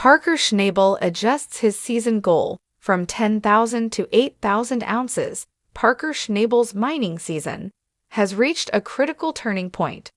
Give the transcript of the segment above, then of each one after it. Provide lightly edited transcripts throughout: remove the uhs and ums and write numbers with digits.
Parker Schnabel adjusts his season goal from 10,000 to 8,000 ounces. Parker Schnabel's mining season has reached a critical turning point.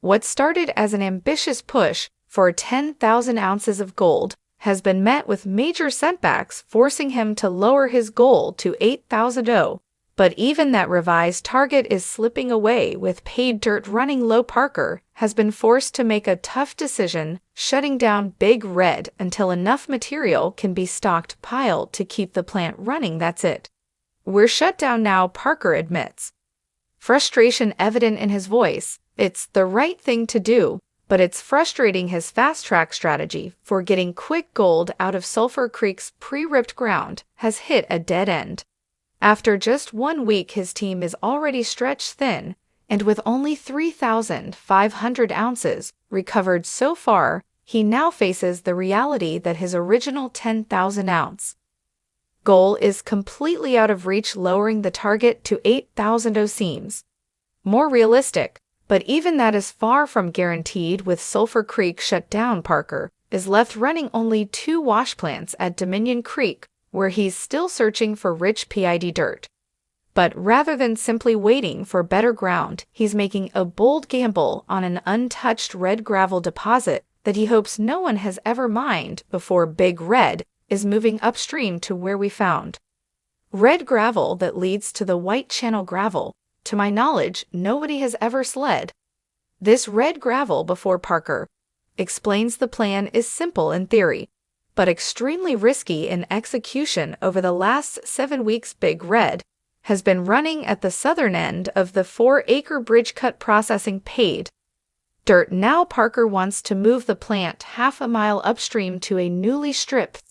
What started as an ambitious push for 10,000 ounces of gold has been met with major setbacks, forcing him to lower his goal to 8,000. But even that revised target is slipping away with paid dirt running low. Parker has been forced to make a tough decision, shutting down Big Red until enough material can be stockpiled to keep the plant running. That's it. We're shut down now, Parker admits. Frustration evident in his voice. It's the right thing to do, but it's frustrating. His fast-track strategy for getting quick gold out of Sulphur Creek's pre-ripped ground has hit a dead end. After just 1 week, his team is already stretched thin, and with only 3,500 ounces recovered so far, he now faces the reality that his original 10,000-ounce goal is completely out of reach. Lowering the target to 8,000 seems more realistic, but even that is far from guaranteed. With Sulphur Creek shut down, Parker is left running only 2 wash plants at Dominion Creek, where he's still searching for rich PID dirt. But rather than simply waiting for better ground, he's making a bold gamble on an untouched red gravel deposit that he hopes no one has ever mined before. Big Red is moving upstream to where we found red gravel that leads to the White Channel gravel. To my knowledge, nobody has ever slid this red gravel before. Parker explains the plan is simple in theory, but extremely risky in execution. Over the last 7 weeks, Big Red has been running at the southern end of the 4-acre bridge cut, processing paid dirt. Now Parker wants to move the plant half a mile upstream to a newly stripped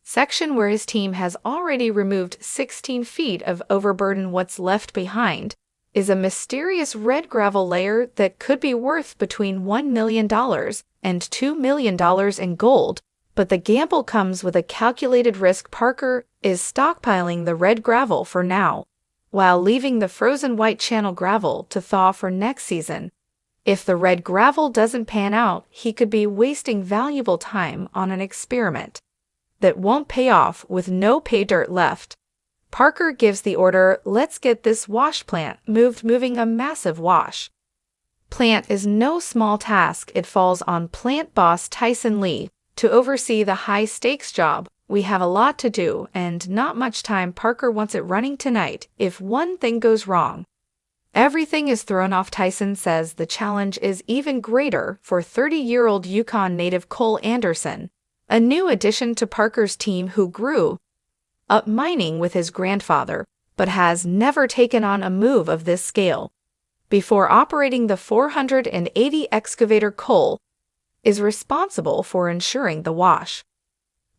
section where his team has already removed 16 feet of overburden. What's left behind is a mysterious red gravel layer that could be worth between $1 million and $2 million in gold. But the gamble comes with a calculated risk. Parker is stockpiling the red gravel for now, while leaving the frozen White Channel gravel to thaw for next season. If the red gravel doesn't pan out, he could be wasting valuable time on an experiment that won't pay off. With no pay dirt left, Parker gives the order, let's get this wash plant moved. Moving a massive wash plant is no small task. It falls on plant boss Tyson Lee to oversee the high-stakes job. We have a lot to do and not much time. Parker wants it running tonight. If one thing goes wrong, everything is thrown off. Tyson says the challenge is even greater for 30-year-old Yukon native Cole Anderson, a new addition to Parker's team who grew up mining with his grandfather, but has never taken on a move of this scale before. Operating the 480 excavator, Cole is responsible for ensuring the wash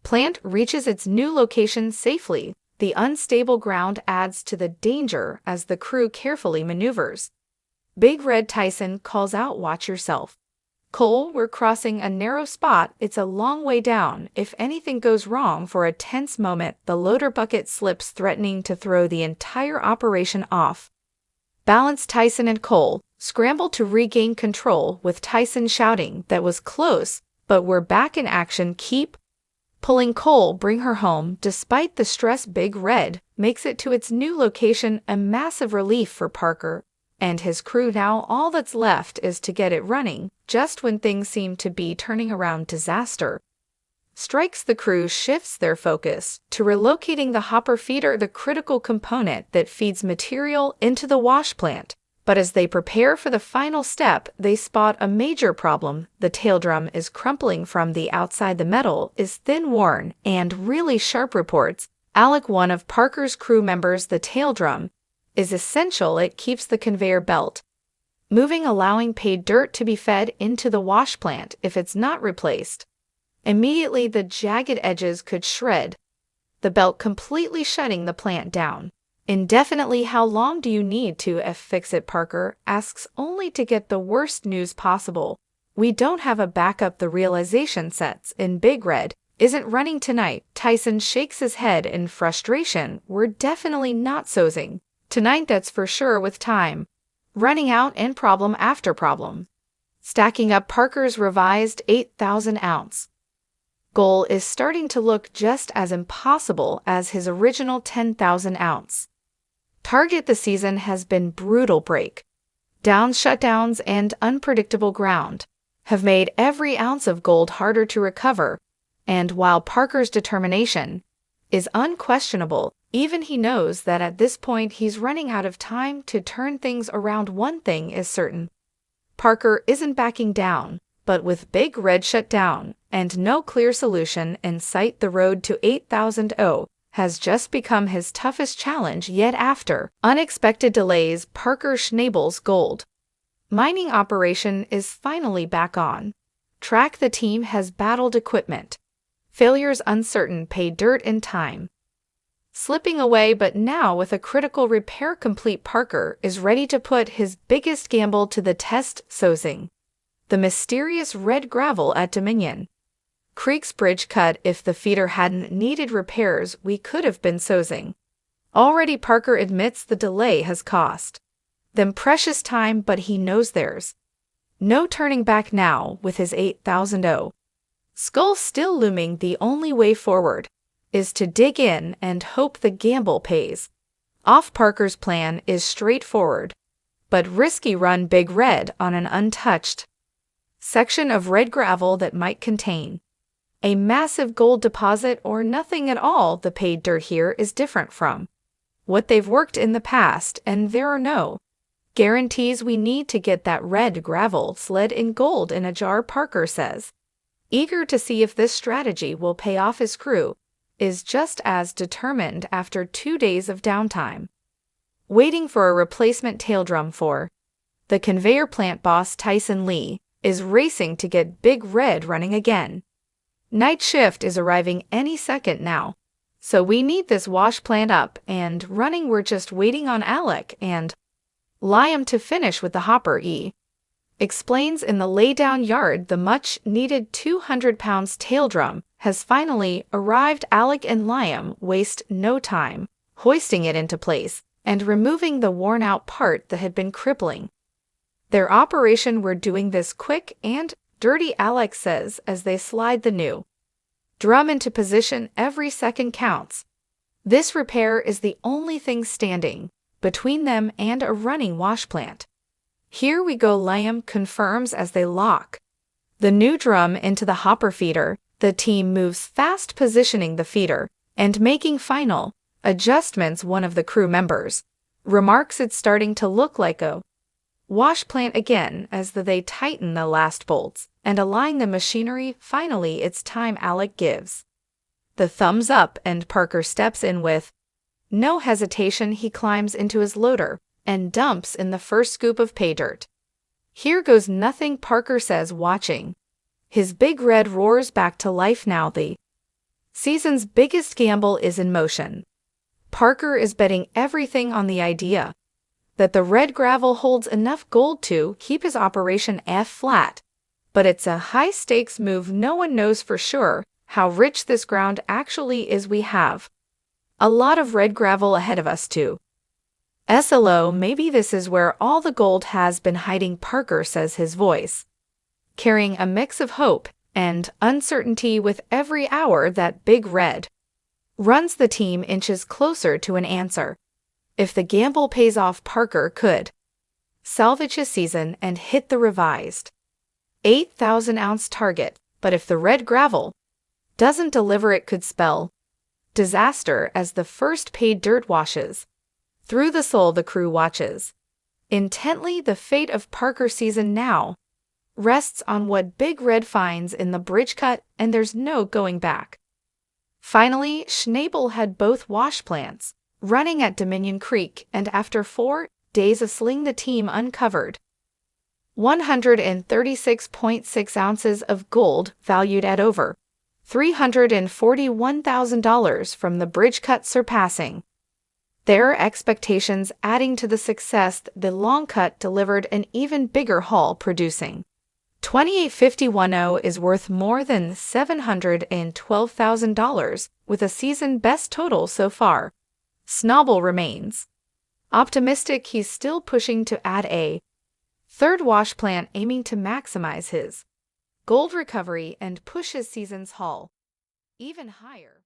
plant reaches its new location safely. The unstable ground adds to the danger as the crew carefully maneuvers. Big Red Tyson calls out, watch yourself. Cole, we're crossing a narrow spot. It's a long way down. If anything goes wrong. For a tense moment, the loader bucket slips, threatening to throw the entire operation off balance. Tyson and Cole scramble to regain control, with Tyson shouting, that was close, but we're back in action. Keep pulling, Cole, bring her home. Despite the stress, Big Red makes it to its new location, a massive relief for Parker and his crew. Now all that's left is to get it running. Just when things seem to be turning around, disaster strikes. The crew shifts their focus to relocating the hopper feeder, the critical component that feeds material into the wash plant. But as they prepare for the final step, they spot a major problem. The tail drum is crumpling from the outside. The metal is thin, worn, and really sharp. Reports Alec, one of Parker's crew members, the tail drum is essential. It keeps the conveyor belt moving, allowing paid dirt to be fed into the wash plant. If it's not replaced immediately, the jagged edges could shred the belt, completely shutting the plant down indefinitely. How long do you need to fix it? Parker asks, only to get the worst news possible. We don't have a backup. The realization sets in. Big Red isn't running tonight. Tyson shakes his head in frustration. We're definitely not sousing tonight, that's for sure. With time running out and problem after problem stacking up, Parker's revised 8,000-ounce goal is starting to look just as impossible as his original 10,000 ounce target. The season has been brutal. Breakdowns, shutdowns, and unpredictable ground have made every ounce of gold harder to recover, and while Parker's determination is unquestionable, even he knows that at this point he's running out of time to turn things around. One thing is certain: Parker isn't backing down, but with Big Red shut down and no clear solution in sight, the road to 8,000 has just become his toughest challenge yet. After unexpected delays, Parker Schnabel's gold mining operation is finally back on track. The team has battled equipment failures, uncertain pay dirt, and time slipping away, but now with a critical repair complete, Parker is ready to put his biggest gamble to the test: sourcing the mysterious red gravel at Dominion Creek's bridge cut. If the feeder hadn't needed repairs, we could have been sourcing already. Parker admits the delay has cost them precious time, but he knows there's no turning back now. With his 8,000 skull still looming, the only way forward is to dig in and hope the gamble pays off. Parker's plan is straightforward but risky: run Big Red on an untouched section of red gravel that might contain a massive gold deposit or nothing at all. The paid dirt here is different from what they've worked in the past, and there are no guarantees. We need to get that red gravel slid in gold in a jar, Parker says, eager to see if this strategy will pay off. His crew is just as determined. After 2 days of downtime waiting for a replacement tail drum for the conveyor plant, boss Tyson Lee is racing to get Big Red running again. Night shift is arriving any second now, so we need this wash plant up and running. We're just waiting on Alec and Liam to finish with the hopper, explains in the laydown yard. The much-needed 200-pound tail drum has finally arrived. Alec and Liam waste no time hoisting it into place and removing the worn-out part that had been crippling their operation. We're doing this quick and dirty, Alec says as they slide the new drum into position. Every second counts. This repair is the only thing standing between them and a running wash plant. Here we go, Liam confirms as they lock the new drum into the hopper feeder. The team moves fast, positioning the feeder and making final adjustments. One of the crew members remarks, "It's starting to look like a wash plant again," as they tighten the last bolts and align the machinery. Finally, it's time. Alec gives the thumbs up and Parker steps in with no hesitation. He climbs into his loader and dumps in the first scoop of pay dirt. "Here goes nothing," Parker says, watching his Big Red roars back to life. Now the season's biggest gamble is in motion. Parker is betting everything on the idea that the red gravel holds enough gold to keep his operation flat. But it's a high-stakes move. No one knows for sure how rich this ground actually is. We have a lot of red gravel ahead of us too. SLO, maybe this is where all the gold has been hiding, Parker says, his voice carrying a mix of hope and uncertainty. With every hour that Big Red runs, the team inches closer to an answer. If the gamble pays off, Parker could salvage his season and hit the revised 8,000-ounce target. But if the red gravel doesn't deliver, it could spell disaster. As the first paid dirt washes through the soul, the crew watches intently. The fate of Parker's season now rests on what Big Red finds in the bridge cut, and there's no going back. Finally, Schnabel had both wash plants running at Dominion Creek, and after 4 days of sling, the team uncovered 136.6 ounces of gold valued at over $341,000 from the bridge cut, surpassing their expectations. Adding to the success, the long cut delivered an even bigger haul, producing 28,510 is worth more than $712,000, with a season best total so far. Schnabel remains optimistic. He's still pushing to add a third wash plant, aiming to maximize his gold recovery and push his season's haul Even higher,